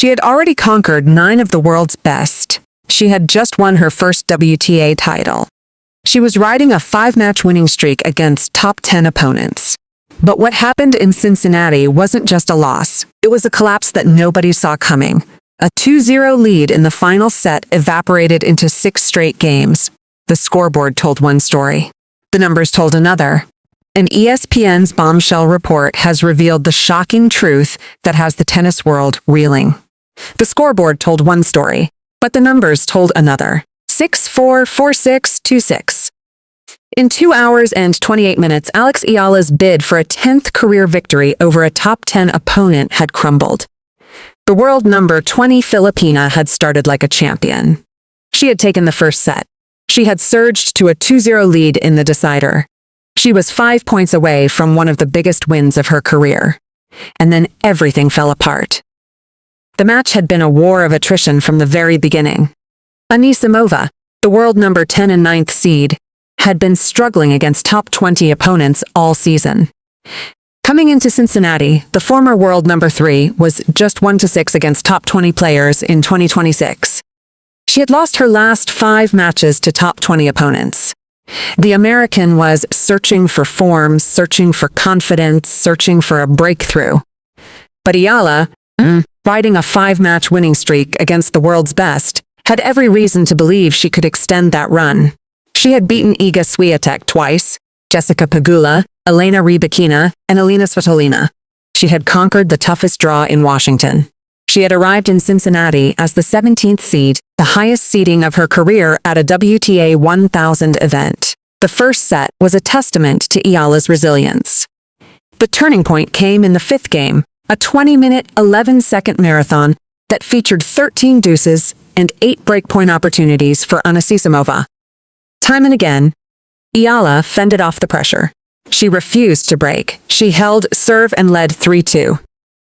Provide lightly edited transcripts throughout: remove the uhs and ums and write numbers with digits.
She had already conquered 9 of the world's best. She had just won her first WTA title. She was riding a 5-match winning streak against top 10 opponents. But what happened in Cincinnati wasn't just a loss. It was a collapse that nobody saw coming. A 2-0 lead in the final set evaporated into 6 straight games. The scoreboard told one story. The numbers told another. And ESPN's bombshell report has revealed the shocking truth that has the tennis world reeling. The scoreboard told one story, but the numbers told another. 6-4, 4-6, 2-6. In 2 hours and 28 minutes, Eala's bid for a 10th career victory over a top 10 opponent had crumbled. The world number 20 Filipina had started like a champion. She had taken the first set. She had surged to a 2-0 lead in the decider. She was 5 points away from one of the biggest wins of her career. And then everything fell apart. The match had been a war of attrition from the very beginning. Anisimova, the world number 10 and 9th seed, had been struggling against top 20 opponents all season. Coming into Cincinnati, the former world number 3 was just 1-6 against top 20 players in 2026. She had lost her last 5 matches to top 20 opponents. The American was searching for form, searching for confidence, searching for a breakthrough. But Eala, riding a 5-match winning streak against the world's best, had every reason to believe she could extend that run. She had beaten Iga Swiatek twice, Jessica Pegula, Elena Rybakina, and Elena Svitolina. She had conquered the toughest draw in Washington. She had arrived in Cincinnati as the 17th seed, the highest seeding of her career at a WTA 1000 event. The first set was a testament to Eala's resilience. The turning point came in the 5th game, a 20-minute, 11-second marathon that featured 13 deuces and 8 breakpoint opportunities for Anisimova. Time and again, Eala fended off the pressure. She refused to break. She held serve and led 3-2.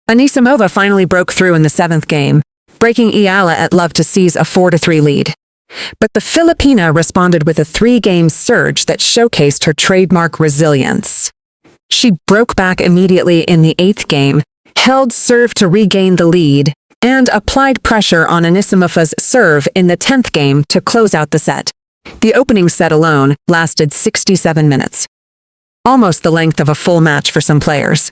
Anisimova finally broke through in the 7th game, breaking Eala at love to seize a 4-3 lead. But the Filipina responded with a 3-game surge that showcased her trademark resilience. She broke back immediately in the 8th game, held serve to regain the lead, and applied pressure on Anisimova's serve in the 10th game to close out the set. The opening set alone lasted 67 minutes. Almost the length of a full match for some players.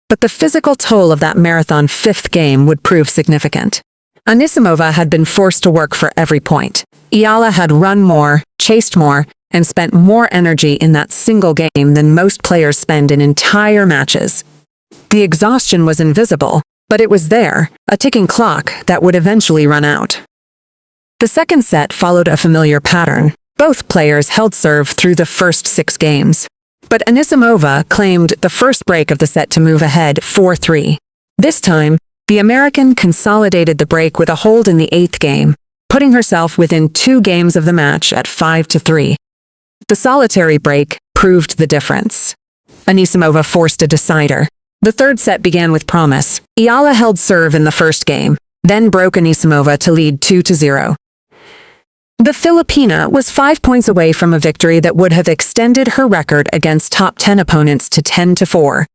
But the physical toll of that marathon 5th game would prove significant. Anisimova had been forced to work for every point. Eala had run more, chased more, and spent more energy in that single game than most players spend in entire matches. The exhaustion was invisible, but it was there, a ticking clock that would eventually run out. The second set followed a familiar pattern. Both players held serve through the first 6 games. But Anisimova claimed the first break of the set to move ahead 4-3. This time, the American consolidated the break with a hold in the 8th game, putting herself within 2 games of the match at 5-3. The solitary break proved the difference. Anisimova forced a decider. The third set began with promise. Eala held serve in the first game, then broke Anisimova to lead 2-0. The Filipina was 5 points away from a victory that would have extended her record against top 10 opponents to 10-4.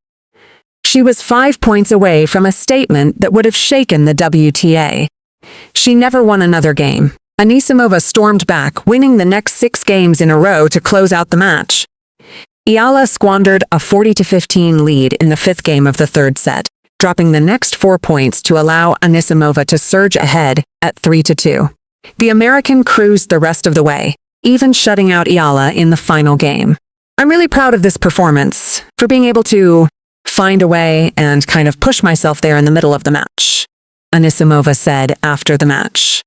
She was 5 points away from a statement that would have shaken the WTA. She never won another game. Anisimova stormed back, winning the next 6 games in a row to close out the match. Eala squandered a 40-15 lead in the 5th game of the 3rd set, dropping the next 4 points to allow Anisimova to surge ahead at 3-2. The American cruised the rest of the way, even shutting out Eala in the final game. I'm really proud of this performance, for being able to find a way and kind of push myself there in the middle of the match, Anisimova said after the match.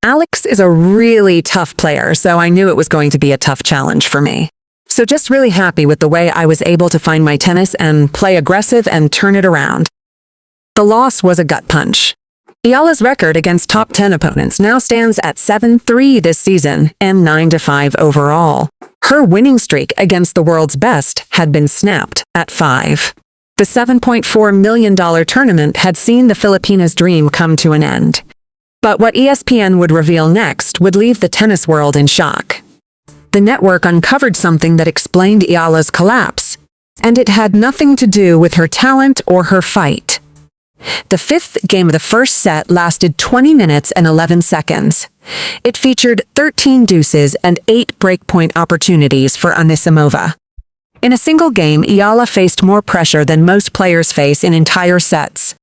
Alex is a really tough player, so I knew it was going to be a tough challenge for me. So just really happy with the way I was able to find my tennis and play aggressive and turn it around. The loss was a gut punch. Eala's record against top 10 opponents now stands at 7-3 this season and 9-5 overall. Her winning streak against the world's best had been snapped at 5. The $7.4 million tournament had seen the Filipina's dream come to an end. But what ESPN would reveal next would leave the tennis world in shock. The network uncovered something that explained Eala's collapse, and it had nothing to do with her talent or her fight. The fifth game of the first set lasted 20 minutes and 11 seconds. It featured 13 deuces and 8 breakpoint opportunities for Anisimova. In a single game, Eala faced more pressure than most players face in entire sets.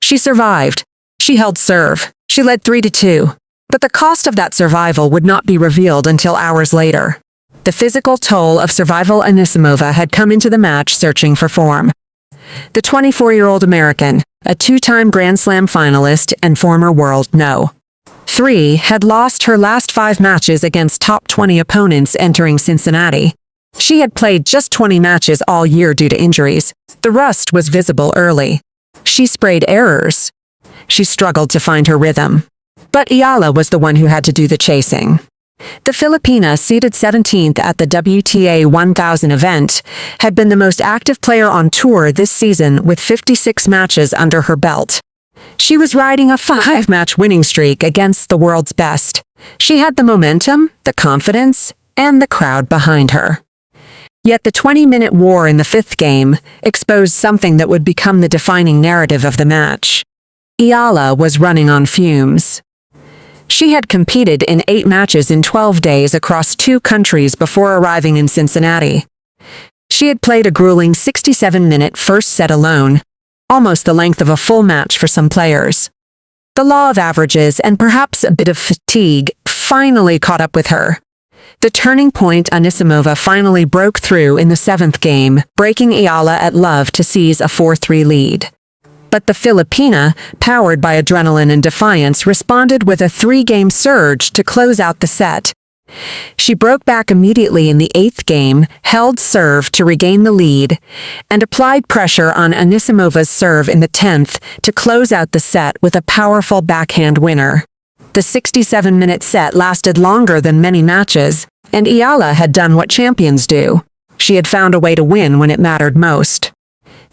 She survived. She held serve. She led 3-2. But the cost of that survival would not be revealed until hours later. The physical toll of survival. Anisimova had come into the match searching for form. The 24-year-old American, a two-time Grand Slam finalist and former world No. 3, had lost her last 5 matches against top 20 opponents entering Cincinnati. She had played just 20 matches all year due to injuries. The rust was visible early. She sprayed errors. She struggled to find her rhythm. But Eala was the one who had to do the chasing. The Filipina, seeded 17th at the WTA 1000 event, had been the most active player on tour this season with 56 matches under her belt. She was riding a 5-match winning streak against the world's best. She had the momentum, the confidence, and the crowd behind her. Yet the 20-minute war in the 5th game exposed something that would become the defining narrative of the match. Eala was running on fumes. She had competed in 8 matches in 12 days across 2 countries before arriving in Cincinnati. She had played a grueling 67-minute first set alone, almost the length of a full match for some players. The law of averages and perhaps a bit of fatigue finally caught up with her. The turning point. Anisimova finally broke through in the 7th game, breaking Eala at love to seize a 4-3 lead. But the Filipina, powered by adrenaline and defiance, responded with a 3-game surge to close out the set. She broke back immediately in the 8th game, held serve to regain the lead, and applied pressure on Anisimova's serve in the 10th to close out the set with a powerful backhand winner. The 67-minute set lasted longer than many matches, and Eala had done what champions do. She had found a way to win when it mattered most.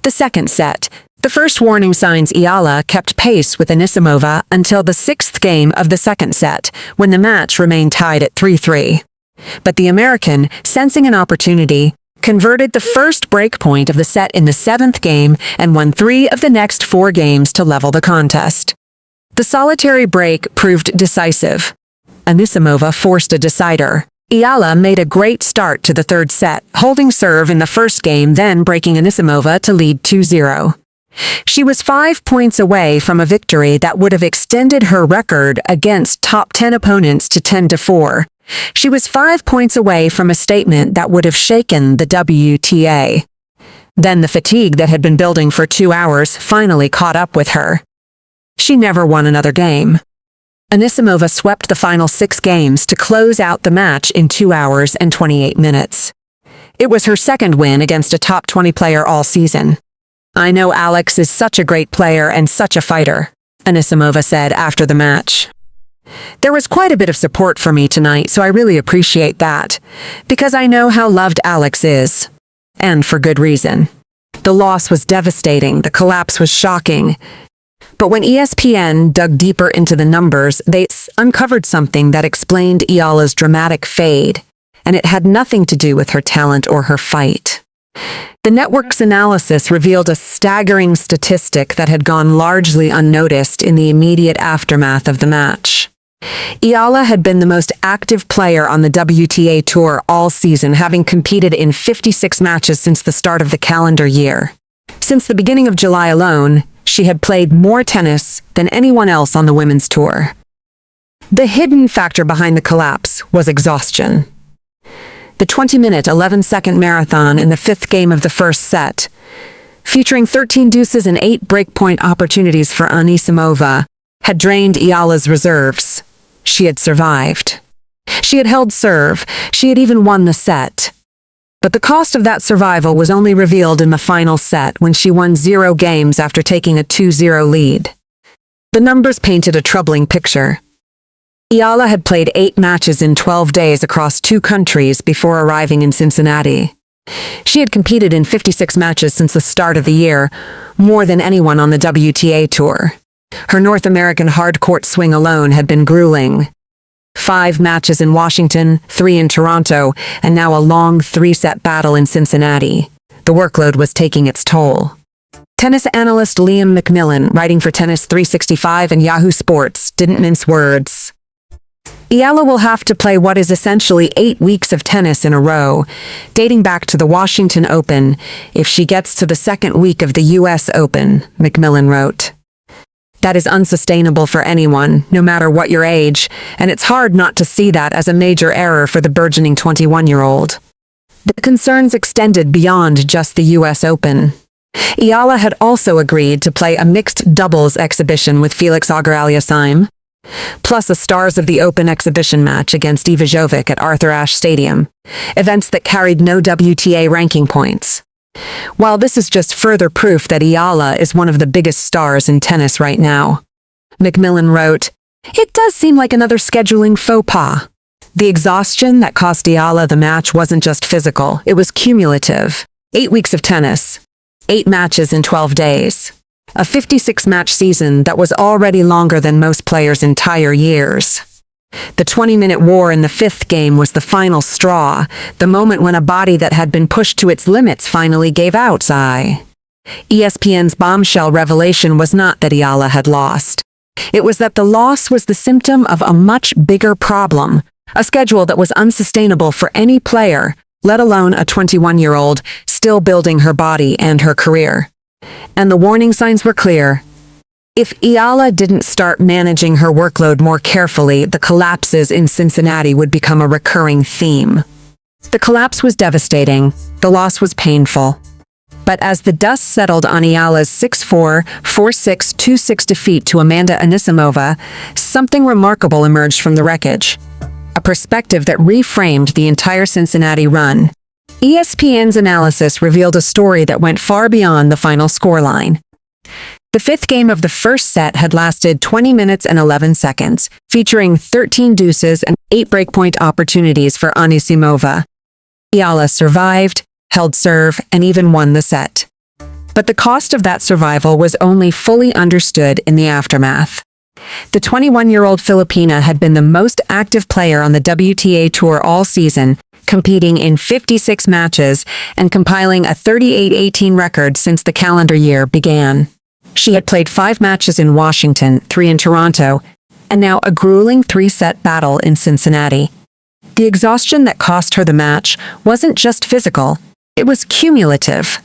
The second set. The first warning signs. Eala kept pace with Anisimova until the 6th game of the 2nd set, when the match remained tied at 3-3. But the American, sensing an opportunity, converted the first breakpoint of the set in the 7th game and won 3 of the next 4 games to level the contest. The solitary break proved decisive. Anisimova forced a decider. Eala made a great start to the 3rd set, holding serve in the first game, then breaking Anisimova to lead 2-0. She was 5 points away from a victory that would have extended her record against top 10 opponents to 10-4. She was 5 points away from a statement that would have shaken the WTA. Then the fatigue that had been building for 2 hours finally caught up with her. She never won another game. Anisimova swept the final 6 games to close out the match in 2 hours and 28 minutes. It was her 2nd win against a top 20 player all season. "I know Alex is such a great player and such a fighter," Anisimova said after the match. "There was quite a bit of support for me tonight, so I really appreciate that, because I know how loved Alex is. And for good reason. The loss was devastating, the collapse was shocking. But when ESPN dug deeper into the numbers, they uncovered something that explained Eala's dramatic fade, and it had nothing to do with her talent or her fight. The network's analysis revealed a staggering statistic that had gone largely unnoticed in the immediate aftermath of the match. Eala had been the most active player on the WTA Tour all season, having competed in 56 matches since the start of the calendar year. Since the beginning of July alone, she had played more tennis than anyone else on the women's tour. The hidden factor behind the collapse was exhaustion. The 20-minute, 11-second marathon in the 5th game of the first set, featuring 13 deuces and 8 breakpoint opportunities for Anisimova, had drained Eala's reserves. She had survived. She had held serve. She had even won the set. But the cost of that survival was only revealed in the final set, when she won 0 games after taking a 2-0 lead. The numbers painted a troubling picture. Eala had played 8 matches in 12 days across 2 countries before arriving in Cincinnati. She had competed in 56 matches since the start of the year, more than anyone on the WTA Tour. Her North American hard-court swing alone had been grueling. 5 matches in Washington, 3 in Toronto, and now a long 3-set battle in Cincinnati. The workload was taking its toll. Tennis analyst Liam McMillan, writing for Tennis 365 and Yahoo Sports, didn't mince words. Eala will have to play what is essentially 8 weeks of tennis in a row, dating back to the Washington Open, if she gets to the second week of the US Open, McMillan wrote. That is unsustainable for anyone, no matter what your age, and it's hard not to see that as a major error for the burgeoning 21-year-old. The concerns extended beyond just the US Open. Eala had also agreed to play a mixed doubles exhibition with Felix Auger-Aliassime, plus the Stars of the Open exhibition match against Ivana at Arthur Ashe Stadium, events that carried no WTA ranking points. While this is just further proof that Eala is one of the biggest stars in tennis right now. McMillan wrote, "It does seem like another scheduling faux pas. The exhaustion that cost Eala the match wasn't just physical, it was cumulative. 8 weeks of tennis, 8 matches in 12 days. A 56-match season that was already longer than most players' entire years. The 20-minute war in the 5th game was the final straw, the moment when a body that had been pushed to its limits finally gave out, sigh." ESPN's bombshell revelation was not that Eala had lost. It was that the loss was the symptom of a much bigger problem, a schedule that was unsustainable for any player, let alone a 21-year-old still building her body and her career. And the warning signs were clear. If Eala didn't start managing her workload more carefully, the collapses in Cincinnati would become a recurring theme. The collapse was devastating. The loss was painful. But as the dust settled on Eala's 6-4, 4-6, 2-6 defeat to Amanda Anisimova, something remarkable emerged from the wreckage. A perspective that reframed the entire Cincinnati run. ESPN's analysis revealed a story that went far beyond the final scoreline. The 5th game of the first set had lasted 20 minutes and 11 seconds, featuring 13 deuces and 8 breakpoint opportunities for Anisimova. Eala survived, held serve, and even won the set. But the cost of that survival was only fully understood in the aftermath. The 21-year-old Filipina had been the most active player on the WTA Tour all season, competing in 56 matches and compiling a 38-18 record since the calendar year began. She had played 5 matches in Washington, 3 in Toronto, and now a grueling 3-set battle in Cincinnati. The exhaustion that cost her the match wasn't just physical, it was cumulative.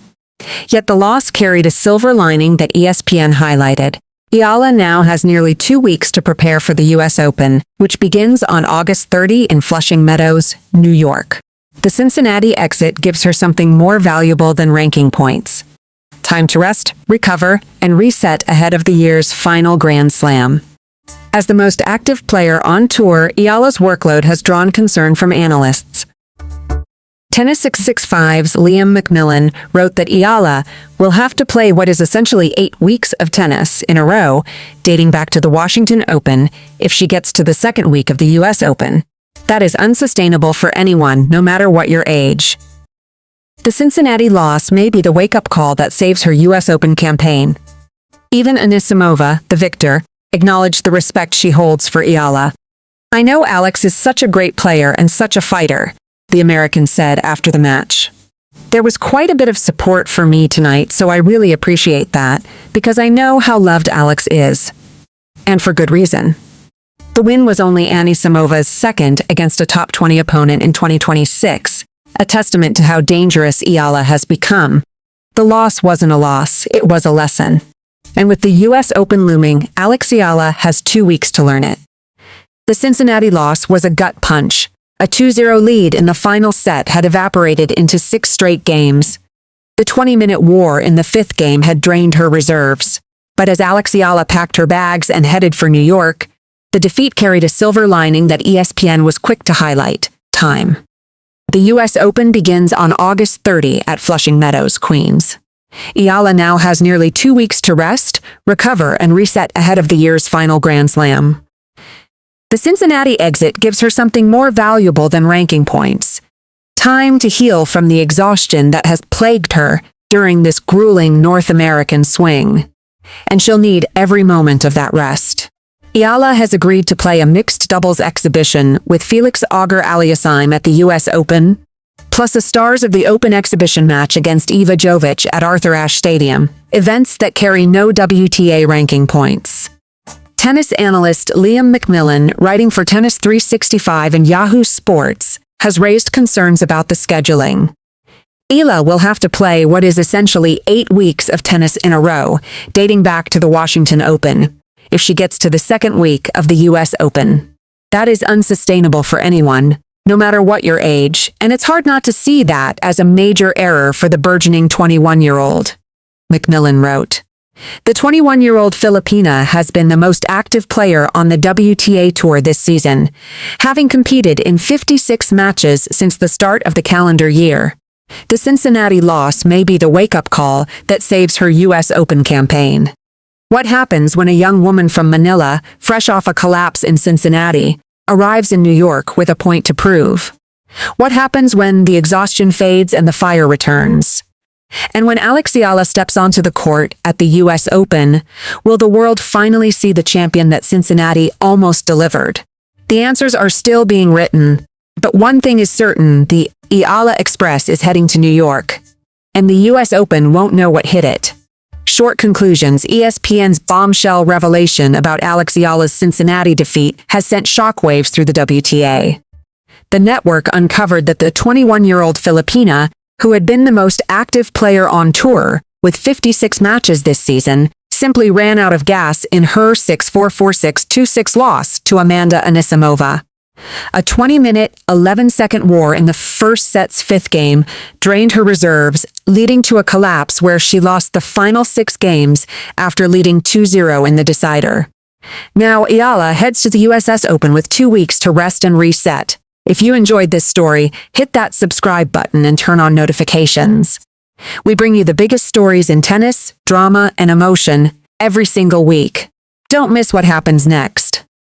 Yet the loss carried a silver lining that ESPN highlighted. Eala now has nearly 2 weeks to prepare for the US Open, which begins on August 30 in Flushing Meadows, New York. The Cincinnati exit gives her something more valuable than ranking points. Time to rest, recover, and reset ahead of the year's final Grand Slam. As the most active player on tour, Eala's workload has drawn concern from analysts. Tennis 665's Liam McMillan wrote that Eala will have to play what is essentially 8 weeks of tennis in a row, dating back to the Washington Open, if she gets to the second week of the US Open. That is unsustainable for anyone, no matter what your age. The Cincinnati loss may be the wake-up call that saves her US Open campaign. Even Anisimova, the victor, acknowledged the respect she holds for Eala. "I know Alex is such a great player and such a fighter," the American said after the match. "There was quite a bit of support for me tonight, so I really appreciate that, because I know how loved Alex is. And for good reason." The win was only Anisimova's second against a top 20 opponent in 2026, a testament to how dangerous Eala has become. The loss wasn't a loss, it was a lesson. And with the US Open looming, Alex Eala has 2 weeks to learn it. The Cincinnati loss was a gut punch. A 2-0 lead in the final set had evaporated into 6 straight games. The 20-minute war in the 5th game had drained her reserves. But as Alex Eala packed her bags and headed for New York, the defeat carried a silver lining that ESPN was quick to highlight: time. The US Open begins on August 30 at Flushing Meadows, Queens. Eala now has nearly 2 weeks to rest, recover, and reset ahead of the year's final Grand Slam. The Cincinnati exit gives her something more valuable than ranking points. Time to heal from the exhaustion that has plagued her during this grueling North American swing. And she'll need every moment of that rest. Eala has agreed to play a mixed doubles exhibition with Felix Auger-Aliassime at the US Open, plus the Stars of the Open exhibition match against Ivana at Arthur Ashe Stadium, Events that carry no WTA ranking points. Tennis analyst Liam McMillan, writing for Tennis 365 and Yahoo Sports, has raised concerns about the scheduling. Eala will have to play what is essentially 8 weeks of tennis in a row, dating back to the Washington Open, if she gets to the second week of the US Open. That is unsustainable for anyone, no matter what your age, and it's hard not to see that as a major error for the burgeoning 21-year-old. McMillan wrote, "The 21-year-old Filipina has been the most active player on the WTA Tour this season, having competed in 56 matches since the start of the calendar year. The Cincinnati loss may be the wake-up call that saves her US Open campaign." What happens when a young woman from Manila, fresh off a collapse in Cincinnati, arrives in New York with a point to prove? What happens when the exhaustion fades and the fire returns? And when Eala steps onto the court at the US Open, will the world finally see the champion that Cincinnati almost delivered? The answers are still being written, but one thing is certain: the Eala Express is heading to New York, and the US Open won't know what hit it. Short conclusions: ESPN's bombshell revelation about Eala's Cincinnati defeat has sent shockwaves through the WTA. The network uncovered that the 21-year-old Filipina, who had been the most active player on tour, with 56 matches this season, simply ran out of gas in her 6-4, 4-6, 2-6 loss to Amanda Anisimova. A 20-minute, 11-second war in the first set's fifth game drained her reserves, leading to a collapse where she lost the final 6 games after leading 2-0 in the decider. Now, Eala heads to the US Open with 2 weeks to rest and reset. If you enjoyed this story, hit that subscribe button and turn on notifications. We bring you the biggest stories in tennis, drama, and emotion every single week. Don't miss what happens next.